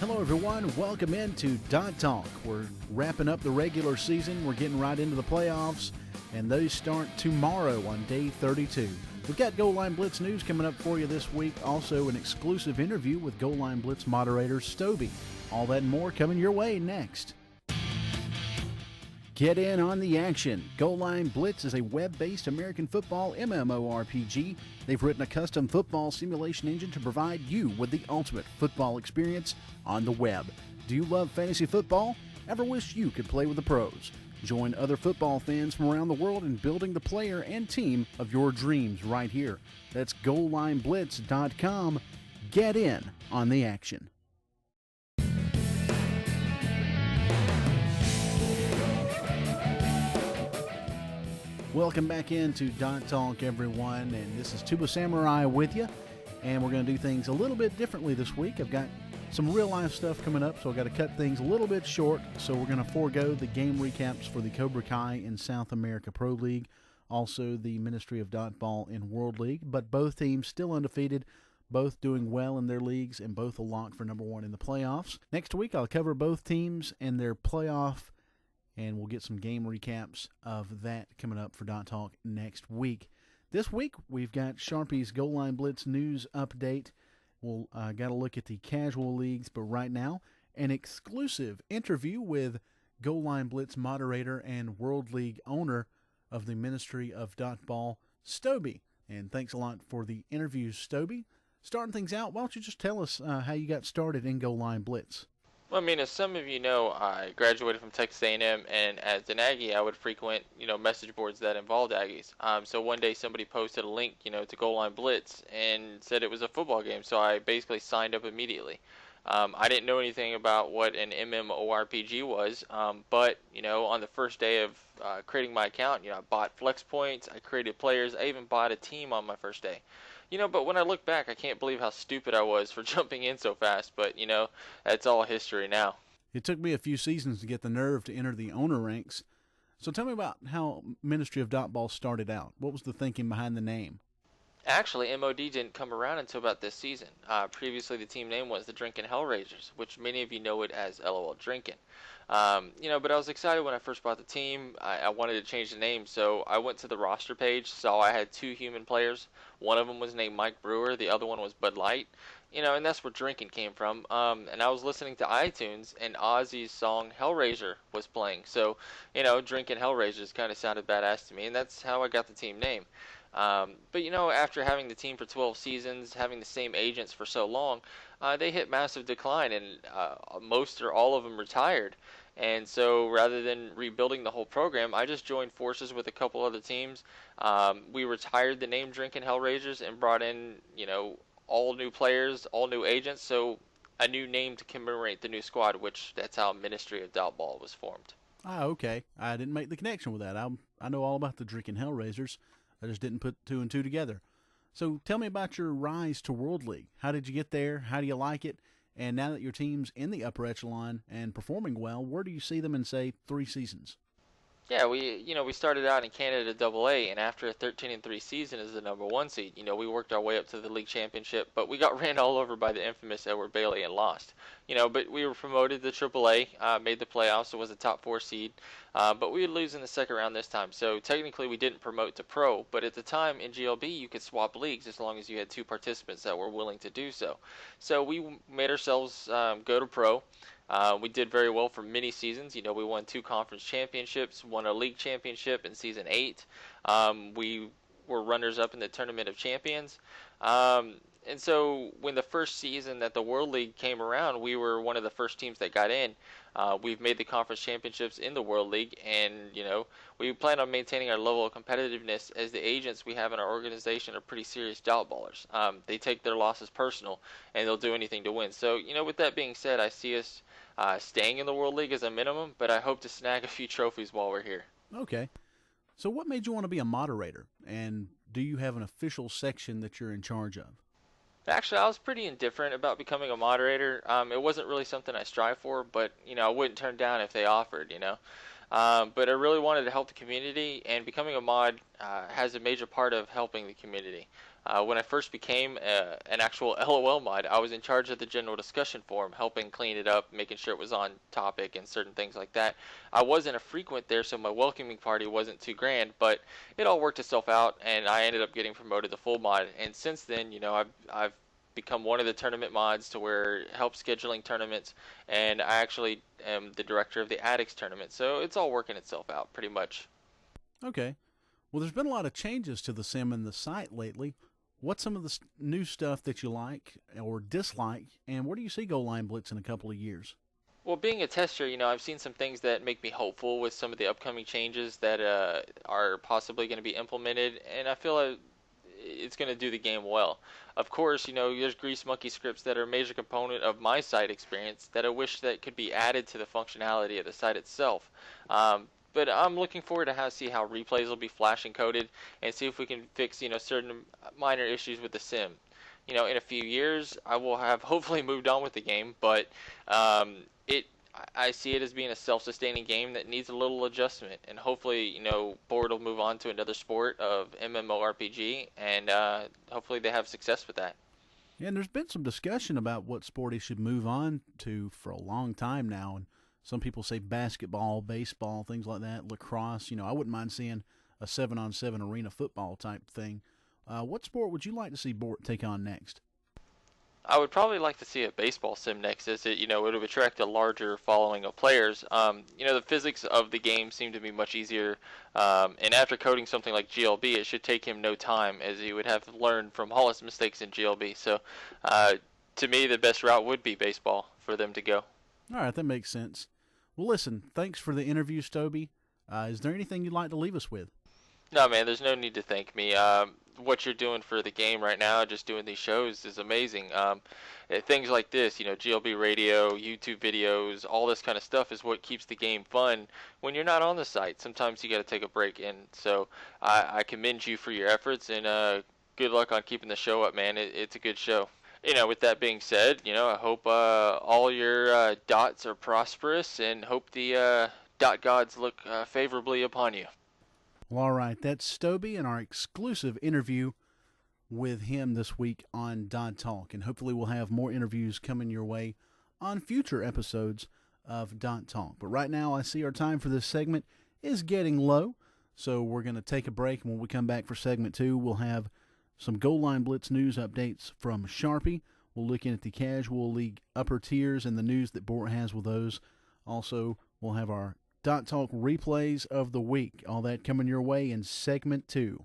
Hello, everyone. Welcome into Dot Talk. We're wrapping up the regular season. We're getting right into the playoffs, and those start tomorrow on day 32. We've got Goal Line Blitz news coming up for you this week. Also, an exclusive interview with Goal Line Blitz moderator Stobie. All that and more coming your way next. Get in on the action. Goal Line Blitz is a web-based American football MMORPG. They've written a custom football simulation engine to provide you with the ultimate football experience on the web. Do you love fantasy football? Ever wish you could play with the pros? Join other football fans from around the world in building the player and team of your dreams right here. That's GoalLineBlitz.com. Get in on the action. Welcome back into Dot Talk, everyone, and this is Tuba Samurai with you, and we're going to do things a little bit differently this week. I've got some real-life stuff coming up, so I've got to cut things a little bit short, so we're going to forego the game recaps for the Cobra Kai in South America Pro League, also the Ministry of Dot Ball in World League, but both teams still undefeated, both doing well in their leagues, and both a lock for number one in the playoffs. Next week, I'll cover both teams and their playoff, and we'll get some game recaps of that coming up for Dot Talk next week. This week, we've got Sharpie's Goal Line Blitz news update. We'll got to look at the casual leagues, but right now, an exclusive interview with Goal Line Blitz moderator and World League owner of the Ministry of Dot Ball, Stobie. And thanks a lot for the interview, Stobie. Starting things out, why don't you just tell us how you got started in Goal Line Blitz? Well, I mean, as some of you know, I graduated from Texas A&M, and as an Aggie, I would frequent, message boards that involved Aggies. So one day somebody posted a link, to Goal Line Blitz and said it was a football game, so I basically signed up immediately. I didn't know anything about what an MMORPG was, but, on the first day of creating my account, I bought flex points, I created players, I even bought a team on my first day. But when I look back, I can't believe how stupid I was for jumping in so fast, but, that's all history now. It took me a few seasons to get the nerve to enter the owner ranks. So tell me about how Ministry of Dot Ball started out. What was the thinking behind the name? Actually, MOD didn't come around until about this season. Previously, the team name was the Drinkin' Hellraisers, which many of you know it as LOL Drinkin'. But I was excited when I first bought the team. I wanted to change the name, so I went to the roster page, saw I had two human players. One of them was named Mike Brewer, the other one was Bud Light. And that's where Drinkin' came from. And I was listening to iTunes, and Ozzy's song Hellraiser was playing. So, Drinkin' Hellraisers kind of sounded badass to me, and that's how I got the team name. But after having the team for 12 seasons, having the same agents for so long, they hit massive decline, and most or all of them retired. And so rather than rebuilding the whole program, I just joined forces with a couple other teams. We retired the name Drinkin' Hellraisers and brought in, all new players, all new agents, so a new name to commemorate the new squad, which that's how Ministry of Dot Ball was formed. Ah, okay. I didn't make the connection with that. I know all about the Drinkin' Hellraisers. I just didn't put two and two together. So tell me about your rise to World League. How did you get there? How do you like it? And now that your team's in the upper echelon and performing well, where do you see them in, say, 3 seasons? Yeah, we started out in Canada AA, and after a 13-3 season as the number 1 seed, we worked our way up to the league championship, but we got ran all over by the infamous Edward Bailey and lost. But we were promoted to AAA, made the playoffs, so was a top 4 seed, but we would lose in the second round this time. So technically we didn't promote to pro, but at the time in GLB you could swap leagues as long as you had 2 participants that were willing to do so. So we made ourselves go to pro. We did very well for many seasons. We won 2 conference championships, won a league championship in season 8. We were runners-up in the Tournament of Champions. And so when the first season that the World League came around, we were one of the first teams that got in. We've made the conference championships in the World League, and, we plan on maintaining our level of competitiveness as the agents we have in our organization are pretty serious dot ballers. They take their losses personal, and they'll do anything to win. So, with that being said, I see us staying in the World League as a minimum, but I hope to snag a few trophies while we're here. Okay. So what made you want to be a moderator, and do you have an official section that you're in charge of? Actually, I was pretty indifferent about becoming a moderator. It wasn't really something I strive for, but, I wouldn't turn down if they offered, But I really wanted to help the community, and becoming a mod has a major part of helping the community. When I first became an actual LOL mod, I was in charge of the general discussion forum, helping clean it up, making sure it was on topic and certain things like that. I wasn't a frequent there, so my welcoming party wasn't too grand, but it all worked itself out, and I ended up getting promoted to full mod. And since then, I've become one of the tournament mods to where it helps scheduling tournaments, and I actually am the director of the Addicts tournament. So it's all working itself out pretty much. Okay. Well, there's been a lot of changes to the sim and the site lately. What's some of the new stuff that you like or dislike, and where do you see Goal Line Blitz in a couple of years? Well, being a tester, I've seen some things that make me hopeful with some of the upcoming changes that are possibly going to be implemented, and I feel like it's going to do the game well. Of course, there's grease monkey scripts that are a major component of my site experience that I wish that could be added to the functionality of the site itself. But I'm looking forward to see how replays will be flash encoded and see if we can fix, certain minor issues with the sim. In a few years, I will have hopefully moved on with the game, but it I see it as being a self-sustaining game that needs a little adjustment, and hopefully, Board will move on to another sport of MMORPG, and hopefully they have success with that. Yeah, and there's been some discussion about what sport he should move on to for a long time now, and some people say basketball, baseball, things like that, lacrosse. I wouldn't mind seeing a 7-on-7 arena football type thing. What sport would you like to see Bort take on next? I would probably like to see a baseball sim next, as it would attract a larger following of players. The physics of the game seem to be much easier, and after coding something like GLB, it should take him no time, as he would have learned from all his mistakes in GLB. So, to me, the best route would be baseball for them to go. All right, that makes sense. Well, listen, thanks for the interview, Stobie. Is there anything you'd like to leave us with? No, man, there's no need to thank me. What you're doing for the game right now, just doing these shows, is amazing. Things like this, GLB radio, YouTube videos, all this kind of stuff is what keeps the game fun when you're not on the site. Sometimes you got to take a break, and so I commend you for your efforts, and good luck on keeping the show up, man. It's a good show. With that being said, I hope all your dots are prosperous, and hope the dot gods look favorably upon you. Well, all right, that's Stobie and our exclusive interview with him this week on Dot Talk. And hopefully we'll have more interviews coming your way on future episodes of Dot Talk. But right now I see our time for this segment is getting low. So we're going to take a break. And when we come back for segment 2, we'll have some Goal Line Blitz news updates from Sharpie. We'll look in at the Casual League upper tiers and the news that Bort has with those. Also, we'll have our Dot Talk replays of the week. All that coming your way in segment 2.